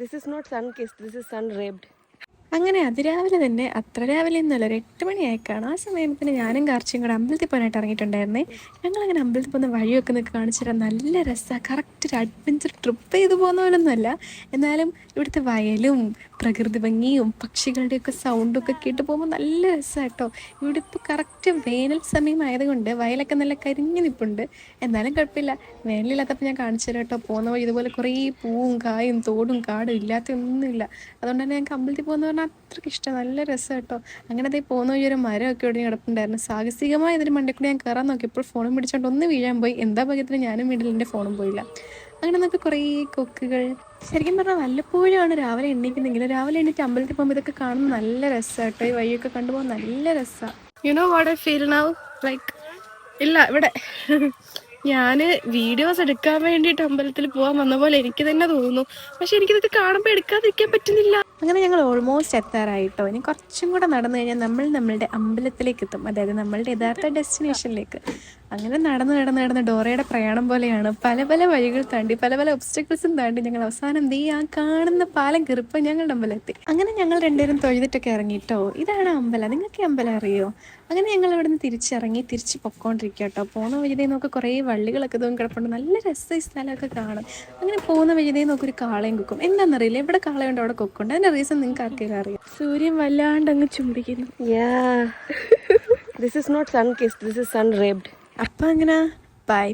This is not sun kissed, this is sun raped. അങ്ങനെ അതിരാവിലെ തന്നെ, അത്ര രാവിലെ ഒന്നുമല്ല, ഒരു 8 മണിയായിക്കാണ്. ആ സമയത്തിന് ഞാനും കാർച്ചയും കൂടെ അമ്പലത്തിൽ പോകാനായിട്ട് ഇറങ്ങിയിട്ടുണ്ടായിരുന്നേ. ഞങ്ങളങ്ങനെ അമ്പലത്തിൽ പോകുന്ന വഴിയൊക്കെ ഒന്ന് കാണിച്ചു തരാം. നല്ല രസമാണ്. കറക്റ്റ് ഒരു അഡ്വഞ്ചർ ട്രിപ്പ് ചെയ്ത് പോകുന്ന പോലൊന്നുമല്ല. എന്നാലും ഇവിടുത്തെ വയലും പ്രകൃതി ഭംഗിയും പക്ഷികളുടെയൊക്കെ സൗണ്ടൊക്കെ കേട്ട് പോകുമ്പോൾ നല്ല രസമാണ് കേട്ടോ. ഇവിടെ ഇപ്പോൾ കറക്റ്റ് വേനൽ സമയമായതുകൊണ്ട് വയലൊക്കെ നല്ല കരിഞ്ഞു നിൽപ്പുണ്ട്. എന്നാലും കുഴപ്പമില്ല, വേനലില്ലാത്തപ്പോൾ ഞാൻ കാണിച്ചു തരാം കേട്ടോ. പോകുന്ന വഴി ഇതുപോലെ കുറേ പൂവും കായും തോടും കാടും ഇല്ലാത്ത ഒന്നുമില്ല. അതുകൊണ്ട് തന്നെ ഞങ്ങൾക്ക് അമ്പലത്തിൽ പോകുന്ന പറഞ്ഞാൽ അത്രയ്ക്ക് ഇഷ്ടം. നല്ല രസം കേട്ടോ. അങ്ങനെ അതേ പോകുന്ന വഴി ഒരു മരമൊക്കെ ഇവിടെ കിടപ്പുണ്ടായിരുന്നു. സാഹസികമായ ഇതിന് മണ്ടേ കൂടി ഞാൻ കയറാൻ നോക്കിയപ്പോൾ ഫോണും പിടിച്ചോണ്ട് ഒന്ന് വീഴാൻ പോയി. എന്താ ഭാഗ്യത്തിന് ഞാനും വീട്ടിൽ എൻ്റെ ഫോണും പോയില്ല. അങ്ങനെ നമുക്ക് കുറേ കൊക്കുകൾ, ശരിക്കും പറഞ്ഞാൽ വല്ലപ്പോഴുമാണ് രാവിലെ എണീക്കുന്നെങ്കിൽ രാവിലെ എണീറ്റ് അമ്പലത്തിൽ പോകുമ്പോൾ ഇതൊക്കെ കാണുന്നത് നല്ല രസമാണ് കേട്ടോ. ഈ വഴിയൊക്കെ കണ്ടുപോകാൻ നല്ല രസമാണ്. You know what I feel now like, ഇല്ല ഇവിടെ ഞാൻ വീഡിയോസ് എടുക്കാൻ വേണ്ടിയിട്ട് അമ്പലത്തിൽ പോകാൻ വന്ന പോലെ എനിക്ക് തന്നെ തോന്നുന്നു. പക്ഷെ എനിക്കിതൊക്കെ കാണുമ്പോൾ എടുക്കാതിരിക്കാൻ പറ്റുന്നില്ല. അങ്ങനെ ഞങ്ങൾ ഓൾമോസ്റ്റ് എത്താറായിട്ടോ. ഇനി കുറച്ചും കൂടെ നടന്നു കഴിഞ്ഞാൽ നമ്മളുടെ അമ്പലത്തിലേക്ക് എത്തും, അതായത് നമ്മളുടെ യഥാർത്ഥ ഡെസ്റ്റിനേഷനിലേക്ക്. അങ്ങനെ നടന്ന് ഡോറയുടെ പ്രയാണം പോലെയാണ്. പല പല വഴികൾ താണ്ടി, പല പല ഒബ്സ്റ്റക്കിൾസും താണ്ടി ഞങ്ങൾ അവസാനം ആ കാണുന്ന പാലം കയറിപ്പോൾ ഞങ്ങളുടെ അമ്പലത്തിൽ. അങ്ങനെ ഞങ്ങൾ രണ്ടുപേരും തൊഴുതിട്ടൊക്കെ ഇറങ്ങിട്ടോ. ഇതാണ് അമ്പലം. നിങ്ങൾക്ക് അമ്പലം അറിയോ? അങ്ങനെ ഞങ്ങൾ ഇവിടെ നിന്ന് തിരിച്ച് പൊക്കോണ്ടിരിക്കുക കേട്ടോ. പോകുന്ന വഴിതേ നോക്ക് കുറേ വള്ളികളൊക്കെ തോന്നി കിടപ്പുണ്ട്. നല്ല രസം ഈ സ്ഥലമൊക്കെ കാണും. അങ്ങനെ പോകുന്ന വഴിതേ നോക്കൊരു കാളയും കൊക്കും. എന്താണെന്നറിയില്ല, എവിടെ കാളയുണ്ട് അവിടെ കൊക്കുണ്ട്. അതിൻ്റെ റീസൺ നിങ്ങൾക്ക് ആർക്കെങ്കിലും അറിയാം? സൂര്യൻ വല്ലാണ്ട് അങ്ങ് ചുംബിക്കുന്നു. Yeah. This is not sun kissed, this is sun raped. അപ്പം അങ്ങനെ ബൈ.